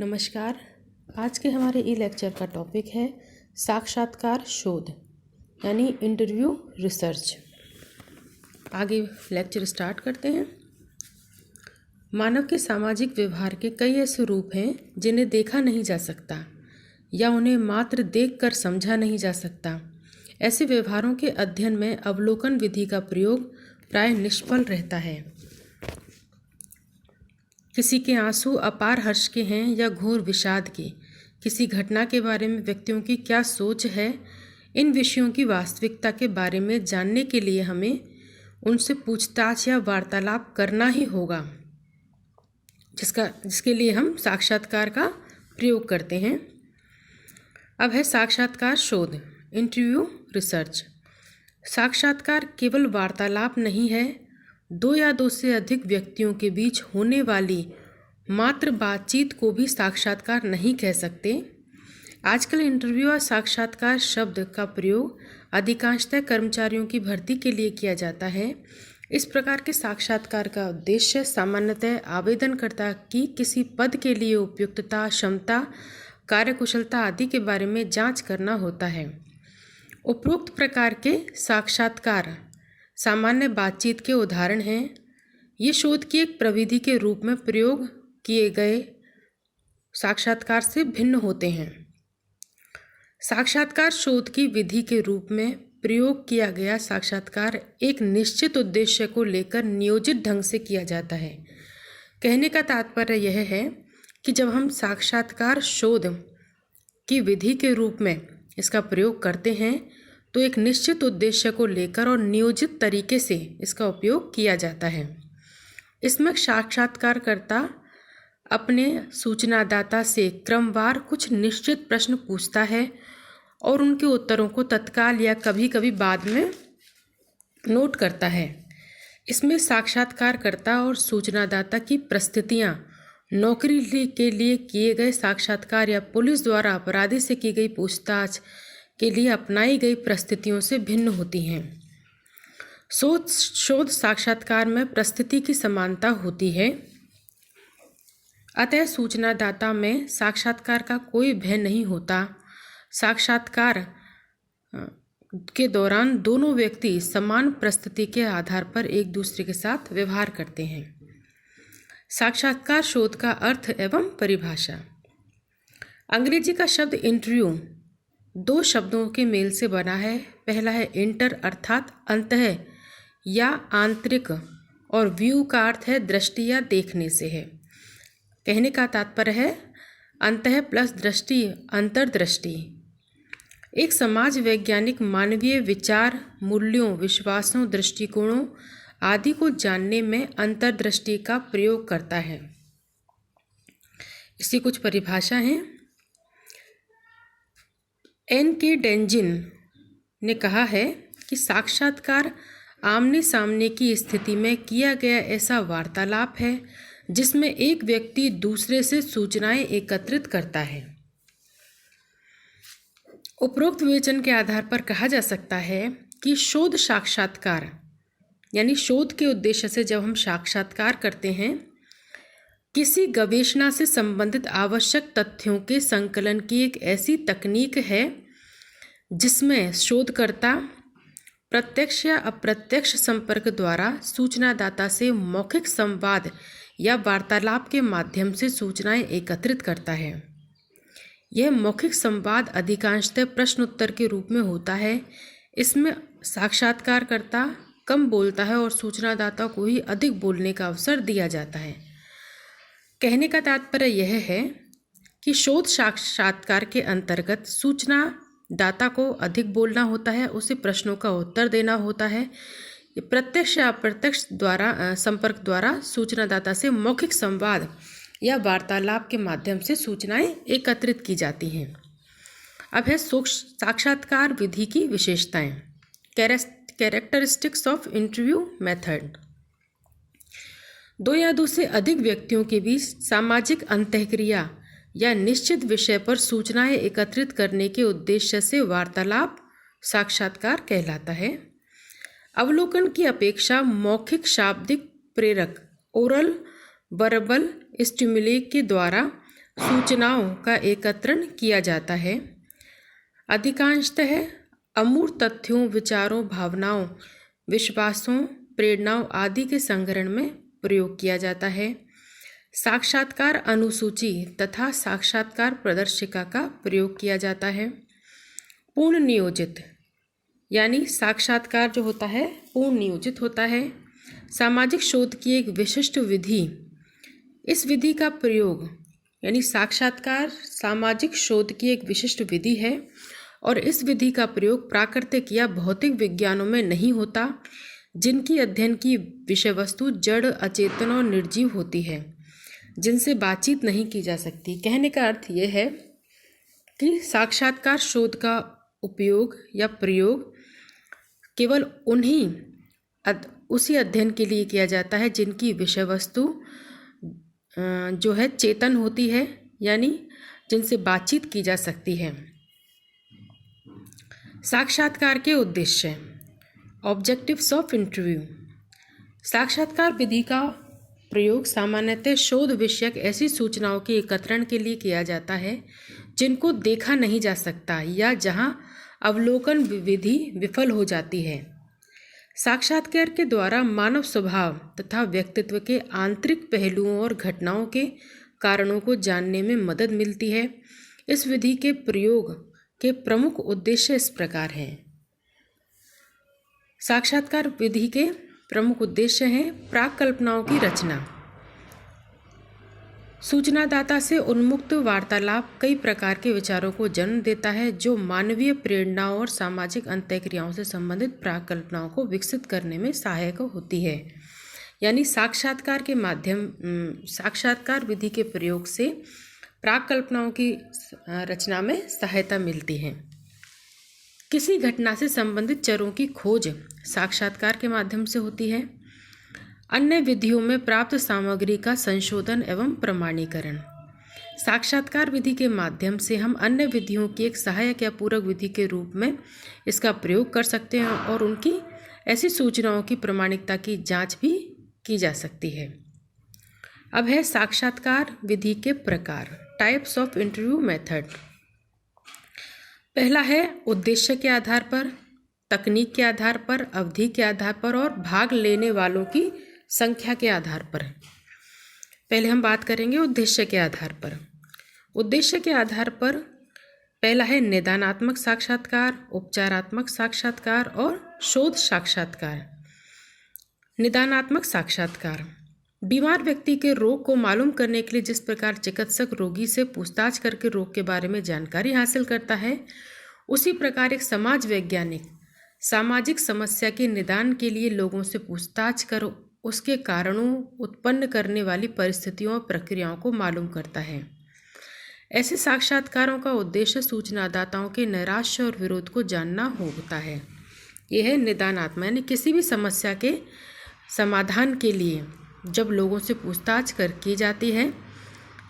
नमस्कार। आज के हमारे ई लेक्चर का टॉपिक है साक्षात्कार शोध यानी इंटरव्यू रिसर्च। आगे लेक्चर स्टार्ट करते हैं। मानव के सामाजिक व्यवहार के कई ऐसे रूप हैं जिन्हें देखा नहीं जा सकता या उन्हें मात्र देखकर समझा नहीं जा सकता। ऐसे व्यवहारों के अध्ययन में अवलोकन विधि का प्रयोग प्राय निष्फल रहता है। किसी के आंसू अपार हर्ष के हैं या घोर विषाद के, किसी घटना के बारे में व्यक्तियों की क्या सोच है, इन विषयों की वास्तविकता के बारे में जानने के लिए हमें उनसे पूछताछ या वार्तालाप करना ही होगा, जिसके लिए हम साक्षात्कार का प्रयोग करते हैं। अब है साक्षात्कार शोध, इंटरव्यू रिसर्च। साक्षात्कार केवल वार्तालाप नहीं है, दो या दो से अधिक व्यक्तियों के बीच होने वाली मात्र बातचीत को भी साक्षात्कार नहीं कह सकते। आजकल इंटरव्यू और साक्षात्कार शब्द का प्रयोग अधिकांशतः कर्मचारियों की भर्ती के लिए किया जाता है। इस प्रकार के साक्षात्कार का उद्देश्य सामान्यतः आवेदनकर्ता की किसी पद के लिए उपयुक्तता, क्षमता, कार्यकुशलता आदि के बारे में जांच करना होता है। उपरोक्त प्रकार के साक्षात्कार सामान्य बातचीत के उदाहरण हैं। ये शोध की एक प्रविधि के रूप में प्रयोग किए गए साक्षात्कार से भिन्न होते हैं। साक्षात्कार शोध की विधि के रूप में प्रयोग किया गया साक्षात्कार एक निश्चित उद्देश्य को लेकर नियोजित ढंग से किया जाता है। कहने का तात्पर्य यह है कि जब हम साक्षात्कार शोध की विधि के रूप में इसका प्रयोग करते हैं तो एक निश्चित उद्देश्य को लेकर और नियोजित तरीके से इसका उपयोग किया जाता है। इसमें साक्षात्कारकर्ता अपने सूचनादाता से क्रमवार कुछ निश्चित प्रश्न पूछता है और उनके उत्तरों को तत्काल या कभी कभी बाद में नोट करता है। इसमें साक्षात्कारकर्ता और सूचनादाता की परिस्थितियां नौकरी के लिए किए गए साक्षात्कार या पुलिस द्वारा अपराधी से की गई पूछताछ के लिए अपनाई गई परिस्थितियों से भिन्न होती हैं। शोध साक्षात्कार में परिस्थिति की समानता होती है, अतः सूचनादाता में साक्षात्कार का कोई भय नहीं होता। साक्षात्कार के दौरान दोनों व्यक्ति समान परिस्थिति के आधार पर एक दूसरे के साथ व्यवहार करते हैं। साक्षात्कार शोध का अर्थ एवं परिभाषा। अंग्रेजी का शब्द इंटरव्यू दो शब्दों के मेल से बना है। पहला है इंटर अर्थात अंतः या आंतरिक, और व्यू का अर्थ है दृष्टि या देखने से है। कहने का तात्पर्य है अंतः प्लस दृष्टि, अंतर्दृष्टि। एक समाज वैज्ञानिक मानवीय विचार, मूल्यों, विश्वासों, दृष्टिकोणों आदि को जानने में अंतर्दृष्टि का प्रयोग करता है। इसकी कुछ परिभाषा हैं। N.K. डेंजिन ने कहा है कि साक्षात्कार आमने सामने की स्थिति में किया गया ऐसा वार्तालाप है जिसमें एक व्यक्ति दूसरे से सूचनाएं एकत्रित करता है। उपरोक्त विवेचन के आधार पर कहा जा सकता है कि शोध साक्षात्कार यानी शोध के उद्देश्य से जब हम साक्षात्कार करते हैं, किसी गवेषणा से संबंधित आवश्यक तथ्यों के संकलन की एक ऐसी तकनीक है जिसमें शोधकर्ता प्रत्यक्ष या अप्रत्यक्ष संपर्क द्वारा सूचनादाता से मौखिक संवाद या वार्तालाप के माध्यम से सूचनाएं एकत्रित करता है। यह मौखिक संवाद अधिकांशतः प्रश्न उत्तर के रूप में होता है। इसमें साक्षात्कारकर्ता कम बोलता है और सूचनादाता को ही अधिक बोलने का अवसर दिया जाता है। कहने का तात्पर्य यह है कि शोध साक्षात्कार के अंतर्गत सूचनादाता को अधिक बोलना होता है, उसे प्रश्नों का उत्तर देना होता है। प्रत्यक्ष या अप्रत्यक्ष संपर्क द्वारा सूचनादाता से मौखिक संवाद या वार्तालाप के माध्यम से सूचनाएं एकत्रित की जाती हैं। अब है साक्षात्कार विधि की विशेषताएं, कैरेक्टरिस्टिक्स ऑफ इंटरव्यू मेथड। दो या दो से अधिक व्यक्तियों के बीच सामाजिक अंतःक्रिया या निश्चित विषय पर सूचनाएं एकत्रित करने के उद्देश्य से वार्तालाप साक्षात्कार कहलाता है। अवलोकन की अपेक्षा मौखिक शाब्दिक प्रेरक ओरल वर्बल स्टिमुली के द्वारा सूचनाओं का एकत्रण किया जाता है। अधिकांशतः अमूर्त तथ्यों, विचारों, भावनाओं, विश्वासों, प्रेरणाओं आदि के संग्रहण में प्रयोग किया जाता है। साक्षात्कार अनुसूची तथा साक्षात्कार प्रदर्शिका का प्रयोग किया जाता है। पूर्ण नियोजित यानी साक्षात्कार जो होता है पूर्ण नियोजित होता है। सामाजिक शोध की एक विशिष्ट विधि, इस विधि का प्रयोग यानी साक्षात्कार सामाजिक शोध की एक विशिष्ट विधि है और इस विधि का प्रयोग प्राकृतिक या भौतिक विज्ञानों में नहीं होता, जिनकी अध्ययन की विषय वस्तु जड़, अचेतन और निर्जीव होती है, जिनसे बातचीत नहीं की जा सकती। कहने का अर्थ यह है कि साक्षात्कार शोध का उपयोग या प्रयोग केवल उसी अध्ययन के लिए किया जाता है जिनकी विषय वस्तु जो है चेतन होती है, यानी जिनसे बातचीत की जा सकती है। साक्षात्कार के उद्देश्य, ऑब्जेक्टिव्स ऑफ इंटरव्यू। साक्षात्कार विधि का प्रयोग सामान्यतः शोध विषयक ऐसी सूचनाओं के एकत्रण के लिए किया जाता है जिनको देखा नहीं जा सकता या जहां अवलोकन विधि विफल हो जाती है। साक्षात्कार के द्वारा मानव स्वभाव तथा व्यक्तित्व के आंतरिक पहलुओं और घटनाओं के कारणों को जानने में मदद मिलती है। इस विधि के प्रयोग के प्रमुख उद्देश्य इस प्रकार हैं। साक्षात्कार विधि के प्रमुख उद्देश्य हैं प्राक कल्पनाओं की रचना। सूचनादाता से उन्मुक्त वार्तालाप कई प्रकार के विचारों को जन्म देता है जो मानवीय प्रेरणाओं और सामाजिक अंतःक्रियाओं से संबंधित प्राक कल्पनाओं को विकसित करने में सहायक होती है। यानी साक्षात्कार विधि के प्रयोग से प्राक कल्पनाओं की रचना में सहायता मिलती है। किसी घटना से संबंधित चरों की खोज साक्षात्कार के माध्यम से होती है। अन्य विधियों में प्राप्त सामग्री का संशोधन एवं प्रमाणीकरण। साक्षात्कार विधि के माध्यम से हम अन्य विधियों की एक सहायक या पूरक विधि के रूप में इसका प्रयोग कर सकते हैं और उनकी ऐसी सूचनाओं की प्रामाणिकता की जांच भी की जा सकती है। अब है साक्षात्कार विधि के प्रकार, टाइप्स ऑफ इंटरव्यू मेथड। पहला है उद्देश्य के आधार पर, तकनीक के आधार पर, अवधि के आधार पर और भाग लेने वालों की संख्या के आधार पर। पहले हम बात करेंगे उद्देश्य के आधार पर। उद्देश्य के आधार पर पहला है निदानात्मक साक्षात्कार, उपचारात्मक साक्षात्कार और शोध साक्षात्कार। निदानात्मक साक्षात्कार, बीमार व्यक्ति के रोग को मालूम करने के लिए जिस प्रकार चिकित्सक रोगी से पूछताछ करके रोग के बारे में जानकारी हासिल करता है, उसी प्रकार एक समाज वैज्ञानिक सामाजिक समस्या के निदान के लिए लोगों से पूछताछ कर उसके कारणों, उत्पन्न करने वाली परिस्थितियों और प्रक्रियाओं को मालूम करता है। ऐसे साक्षात्कारों का उद्देश्य सूचनादाताओं के नैराश्य और विरोध को जानना होता है। यह है निदानात्मक, यानी किसी भी समस्या के समाधान के लिए जब लोगों से पूछताछ की जाती है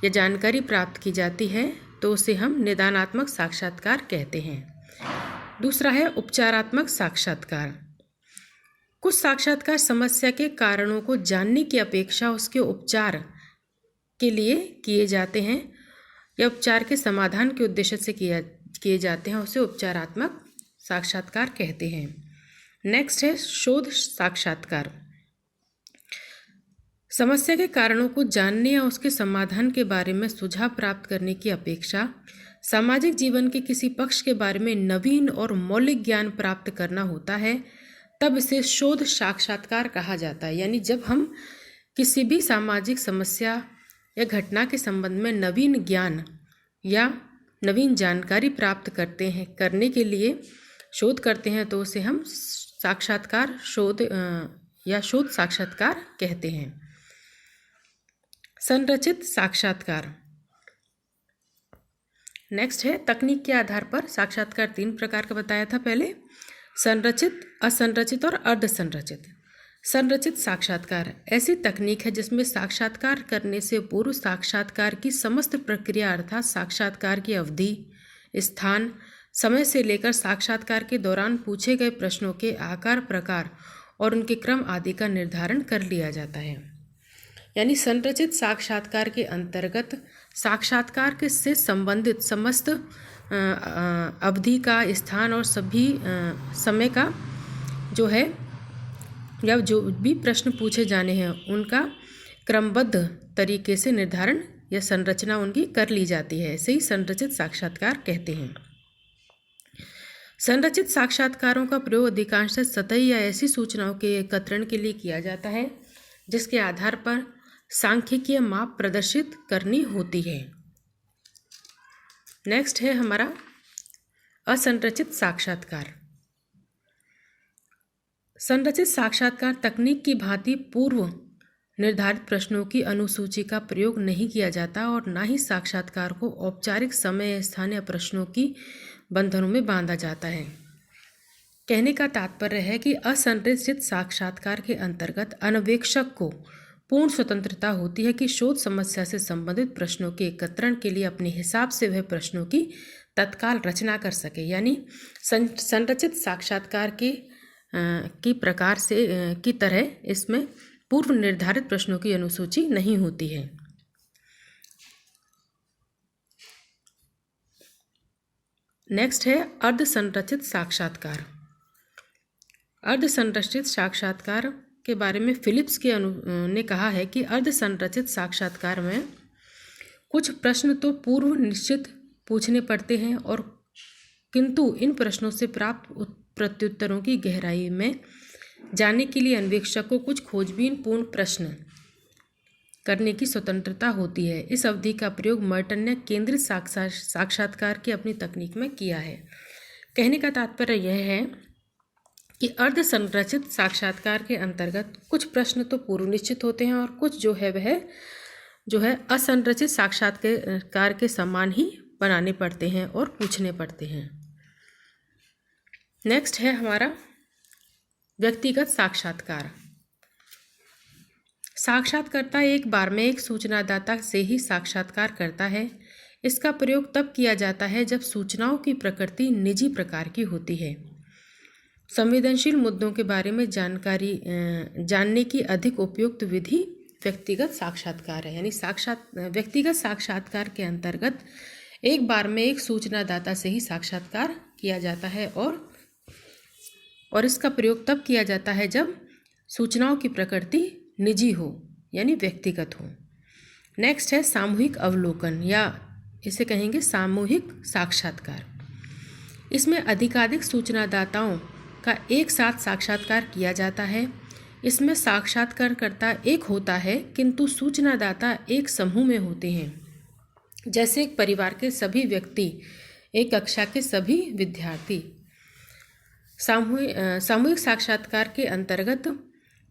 या जानकारी प्राप्त की जाती है तो उसे हम निदानात्मक साक्षात्कार कहते हैं। दूसरा है उपचारात्मक साक्षात्कार। कुछ साक्षात्कार समस्या के कारणों को जानने की अपेक्षा उसके उपचार के लिए किए जाते हैं या उपचार के समाधान के उद्देश्य से किए जाते हैं, उसे उपचारात्मक साक्षात्कार कहते हैं। नेक्स्ट है शोध साक्षात्कार। समस्या के कारणों को जानने या उसके समाधान के बारे में सुझाव प्राप्त करने की अपेक्षा सामाजिक जीवन के किसी पक्ष के बारे में नवीन और मौलिक ज्ञान प्राप्त करना होता है, तब इसे शोध साक्षात्कार कहा जाता है। यानी जब हम किसी भी सामाजिक समस्या या घटना के संबंध में नवीन ज्ञान या नवीन जानकारी प्राप्त करने के लिए शोध करते हैं तो उसे हम साक्षात्कार शोध या शोध साक्षात्कार कहते हैं। संरचित साक्षात्कार। नेक्स्ट है तकनीक के आधार पर साक्षात्कार 3 प्रकार का बताया था पहले, संरचित, असंरचित और अर्धसंरचित। संरचित साक्षात्कार ऐसी तकनीक है जिसमें साक्षात्कार करने से पूर्व साक्षात्कार की समस्त प्रक्रिया अर्थात साक्षात्कार की अवधि, स्थान, समय से लेकर साक्षात्कार के दौरान पूछे गए प्रश्नों के आकार, प्रकार और उनके क्रम आदि का निर्धारण कर लिया जाता है। यानी संरचित साक्षात्कार के अंतर्गत साक्षात्कार के से संबंधित समस्त अवधि का, स्थान और सभी समय का जो है या जो भी प्रश्न पूछे जाने हैं उनका क्रमबद्ध तरीके से निर्धारण या संरचना उनकी कर ली जाती है। इसे ही संरचित साक्षात्कार कहते हैं। संरचित साक्षात्कारों का प्रयोग अधिकांशतः सतही या ऐसी सूचनाओं के एकत्रण के लिए किया जाता है जिसके आधार पर सांख्यिकीय माप प्रदर्शित करनी होती है। नेक्स्ट है हमारा असंरचित साक्षात्कार। संरचित साक्षात्कार तकनीक की भांति पूर्व निर्धारित प्रश्नों की अनुसूची का प्रयोग नहीं किया जाता और ना ही साक्षात्कार को औपचारिक समय, स्थान या प्रश्नों की बंधनों में बांधा जाता है। कहने का तात्पर्य है कि असंरचित साक्षात्कार के अंतर्गत अन्वेषक को पूर्ण स्वतंत्रता होती है कि शोध समस्या से संबंधित प्रश्नों के एकत्रण के लिए अपने हिसाब से वह प्रश्नों की तत्काल रचना कर सके। यानी संरचित साक्षात्कार की प्रकार से की तरह इसमें पूर्व निर्धारित प्रश्नों की अनुसूची नहीं होती है। नेक्स्ट है अर्धसंरचित साक्षात्कार। अर्धसंरचित साक्षात्कार के बारे में फिलिप्स ने कहा है कि अर्धसंरचित साक्षात्कार में कुछ प्रश्न तो पूर्व निश्चित पूछने पड़ते हैं और किंतु इन प्रश्नों से प्राप्त प्रत्युत्तरों की गहराई में जाने के लिए अन्वेषक को कुछ खोजबीन पूर्ण प्रश्न करने की स्वतंत्रता होती है। इस अवधि का प्रयोग मर्टन ने केंद्रित साक्षात्कार की अपनी तकनीक में किया है। कहने का तात्पर्य यह है कि अर्धसंरचित साक्षात्कार के अंतर्गत कुछ प्रश्न तो पूर्व निश्चित होते हैं और कुछ जो है असंरचित साक्षात्कार के समान ही बनाने पड़ते हैं और पूछने पड़ते हैं। नेक्स्ट है हमारा व्यक्तिगत साक्षात्कार। साक्षात्कारता एक बार में एक सूचनादाता से ही साक्षात्कार करता है। इसका प्रयोग तब किया जाता है जब सूचनाओं की प्रकृति निजी प्रकार की होती है। संवेदनशील मुद्दों के बारे में जानकारी जानने की अधिक उपयुक्त विधि व्यक्तिगत साक्षात्कार है। यानी व्यक्तिगत साक्षात्कार के अंतर्गत एक बार में एक सूचनादाता से ही साक्षात्कार किया जाता है और इसका प्रयोग तब किया जाता है जब सूचनाओं की प्रकृति निजी हो यानी व्यक्तिगत हो। नेक्स्ट है सामूहिक अवलोकन या इसे कहेंगे सामूहिक साक्षात्कार। इसमें अधिकाधिक सूचनादाताओं का एक साथ साक्षात्कार किया जाता है। इसमें साक्षात्कारकर्ता एक होता है किंतु सूचनादाता एक समूह में होते हैं, जैसे एक परिवार के सभी व्यक्ति, एक कक्षा के सभी विद्यार्थी। सामूहिक साक्षात्कार के अंतर्गत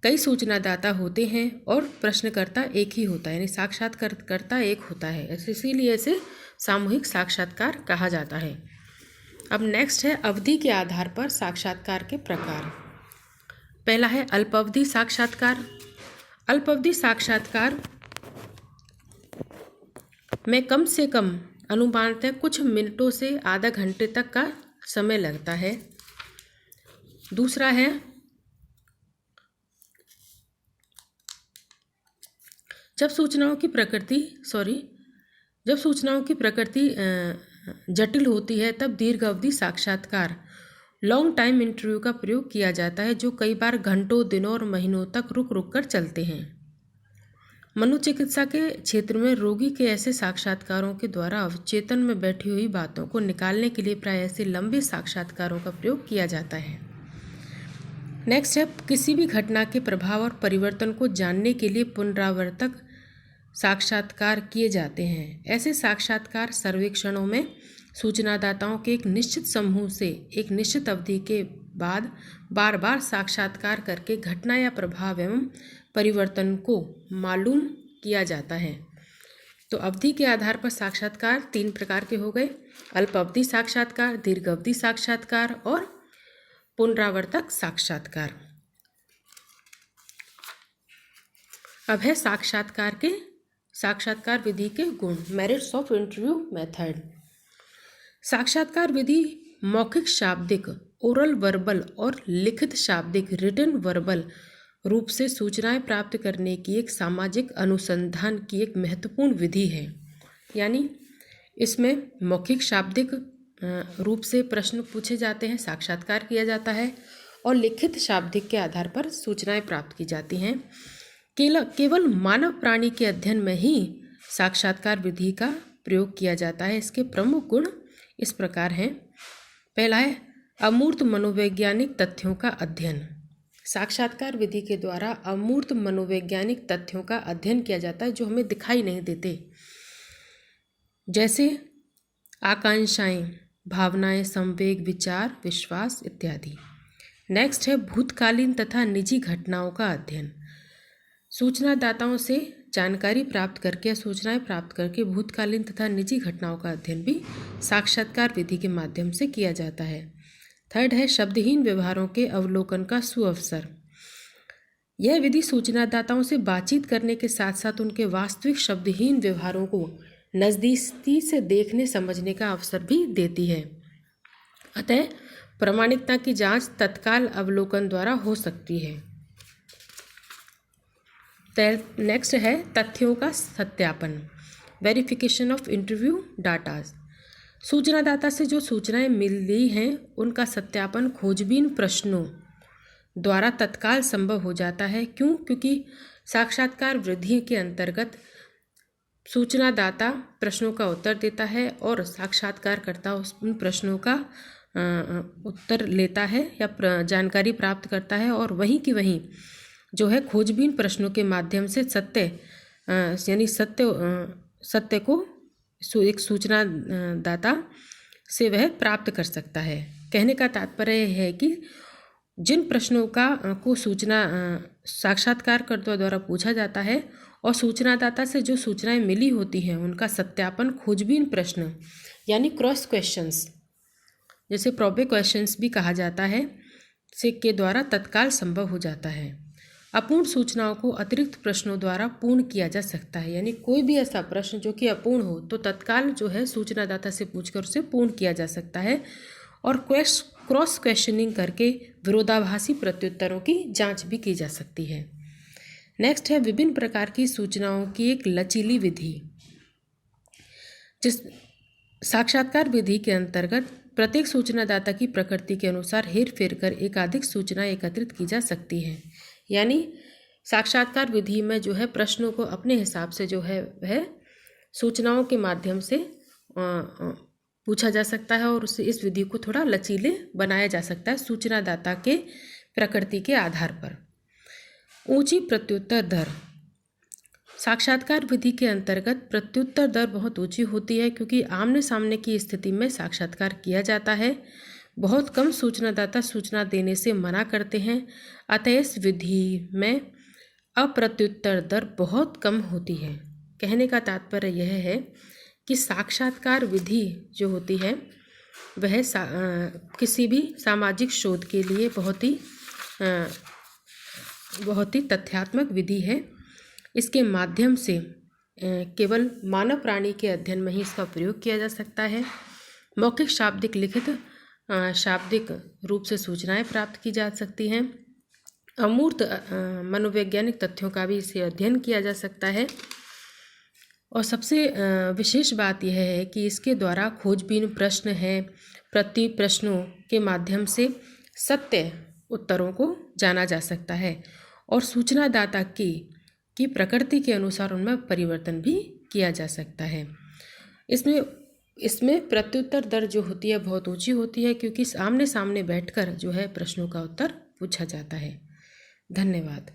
कई सूचनादाता होते हैं और प्रश्नकर्ता एक ही होता है, यानी साक्षात्कारकर्ता एक होता है, इसीलिए इसे सामूहिक साक्षात्कार कहा जाता है। अब नेक्स्ट है अवधि के आधार पर साक्षात्कार के प्रकार। पहला है अल्पावधि साक्षात्कार। अल्पावधि साक्षात्कार में कम से कम अनुमानतः कुछ मिनटों से आधा घंटे तक का समय लगता है। दूसरा है जब सूचनाओं की प्रकृति जटिल होती है तब दीर्घ अवधि साक्षात्कार लॉन्ग टाइम इंटरव्यू का प्रयोग किया जाता है, जो कई बार घंटों, दिनों और महीनों तक रुक कर चलते हैं। मनोचिकित्सा के क्षेत्र में रोगी के ऐसे साक्षात्कारों के द्वारा अवचेतन में बैठी हुई बातों को निकालने के लिए प्राय ऐसे लंबे साक्षात्कारों का प्रयोग किया जाता है। नेक्स्ट है किसी भी घटना के प्रभाव और परिवर्तन को जानने के लिए पुनरावर्तक साक्षात्कार किए जाते हैं। ऐसे साक्षात्कार सर्वेक्षणों में सूचनादाताओं के एक निश्चित समूह से एक निश्चित अवधि के बाद बार बार साक्षात्कार करके घटना या प्रभाव एवं परिवर्तन को मालूम किया जाता है। तो अवधि के आधार पर साक्षात्कार 3 प्रकार के हो गए: अल्प अवधि साक्षात्कार, दीर्घ अवधि साक्षात्कार और पुनरावर्तक साक्षात्कार। अब है साक्षात्कार विधि के गुण, मेरिट्स ऑफ इंटरव्यू मेथड। साक्षात्कार विधि मौखिक शाब्दिक, ओरल वर्बल और लिखित शाब्दिक, रिटन वर्बल रूप से सूचनाएं प्राप्त करने की एक सामाजिक अनुसंधान की एक महत्वपूर्ण विधि है। यानी इसमें मौखिक शाब्दिक रूप से प्रश्न पूछे जाते हैं, साक्षात्कार किया जाता है, और लिखित शाब्दिक के आधार पर सूचनाएं प्राप्त की जाती हैं। केवल मानव प्राणी के अध्ययन में ही साक्षात्कार विधि का प्रयोग किया जाता है। इसके प्रमुख गुण इस प्रकार हैं। पहला है अमूर्त मनोवैज्ञानिक तथ्यों का अध्ययन। साक्षात्कार विधि के द्वारा अमूर्त मनोवैज्ञानिक तथ्यों का अध्ययन किया जाता है जो हमें दिखाई नहीं देते, जैसे आकांक्षाएं, भावनाएं, संवेग, विचार, विश्वास इत्यादि। नेक्स्ट है भूतकालीन तथा निजी घटनाओं का अध्ययन। सूचनादाताओं से जानकारी प्राप्त करके, सूचनाएं प्राप्त करके भूतकालीन तथा निजी घटनाओं का अध्ययन भी साक्षात्कार विधि के माध्यम से किया जाता है। थर्ड है शब्दहीन व्यवहारों के अवलोकन का सुअवसर। यह विधि सूचनादाताओं से बातचीत करने के साथ साथ उनके वास्तविक शब्दहीन व्यवहारों को नज़दीकी से देखने समझने का अवसर भी देती है। अतः प्रामाणिकता की जांच तत्काल अवलोकन द्वारा हो सकती है। नेक्स्ट है तथ्यों का सत्यापन, वेरिफिकेशन ऑफ इंटरव्यू डाटा। सूचनादाता से जो सूचनाएं मिली हैं उनका सत्यापन खोजबीन प्रश्नों द्वारा तत्काल संभव हो जाता है। क्यों? क्योंकि साक्षात्कार विधि के अंतर्गत सूचनादाता प्रश्नों का उत्तर देता है और साक्षात्कारकर्ता उन प्रश्नों का उत्तर लेता है या जानकारी प्राप्त करता है, और वहीं की वहीं जो है खोजबीन प्रश्नों के माध्यम से सत्य यानी सत्य को एक सूचनादाता से वह प्राप्त कर सकता है। कहने का तात्पर्य है कि जिन प्रश्नों को साक्षात्कारकर्ता द्वारा पूछा जाता है और सूचनादाता से जो सूचनाएं मिली होती हैं उनका सत्यापन खोजबीन प्रश्न यानी क्रॉस क्वेश्चंस, जैसे प्रोबे क्वेश्चंस भी कहा जाता है, से के द्वारा तत्काल संभव हो जाता है। अपूर्ण सूचनाओं को अतिरिक्त प्रश्नों द्वारा पूर्ण किया जा सकता है। यानी कोई भी ऐसा प्रश्न जो कि अपूर्ण हो तो तत्काल जो है सूचनादाता से पूछकर उसे पूर्ण किया जा सकता है, और क्रॉस क्वेश्चनिंग करके विरोधाभासी प्रत्युत्तरों की जांच भी की जा सकती है। नेक्स्ट है विभिन्न प्रकार की सूचनाओं की एक लचीली विधि। जिस साक्षात्कार विधि के अंतर्गत प्रत्येक सूचनादाता की प्रकृति के अनुसार हेर फेर कर एकाधिक सूचनाएं एकत्रित की जा सकती हैं। यानी साक्षात्कार विधि में जो है प्रश्नों को अपने हिसाब से जो है वह सूचनाओं के माध्यम से पूछा जा सकता है, और उससे इस विधि को थोड़ा लचीले बनाया जा सकता है सूचनादाता के प्रकृति के आधार पर। ऊंची प्रत्युत्तर दर। साक्षात्कार विधि के अंतर्गत प्रत्युत्तर दर बहुत ऊंची होती है क्योंकि आमने सामने की स्थिति में साक्षात्कार किया जाता है। बहुत कम सूचनादाता सूचना देने से मना करते हैं, अतः इस विधि में अप्रत्युत्तर दर बहुत कम होती है। कहने का तात्पर्य यह है कि साक्षात्कार विधि जो होती है वह किसी भी सामाजिक शोध के लिए बहुत ही तथ्यात्मक विधि है। इसके माध्यम से केवल मानव प्राणी के अध्ययन में ही इसका प्रयोग किया जा सकता है। मौखिक, शाब्दिक, लिखित शाब्दिक रूप से सूचनाएं प्राप्त की जा सकती हैं। अमूर्त मनोवैज्ञानिक तथ्यों का भी इसे अध्ययन किया जा सकता है, और सबसे विशेष बात यह है कि इसके द्वारा खोजबीन प्रश्न है प्रति प्रश्नों के माध्यम से सत्य उत्तरों को जाना जा सकता है, और सूचनादाता की प्रकृति के अनुसार उनमें परिवर्तन भी किया जा सकता है। इसमें प्रत्युत्तर दर जो होती है बहुत ऊंची होती है क्योंकि आमने सामने बैठकर जो है प्रश्नों का उत्तर पूछा जाता है। धन्यवाद।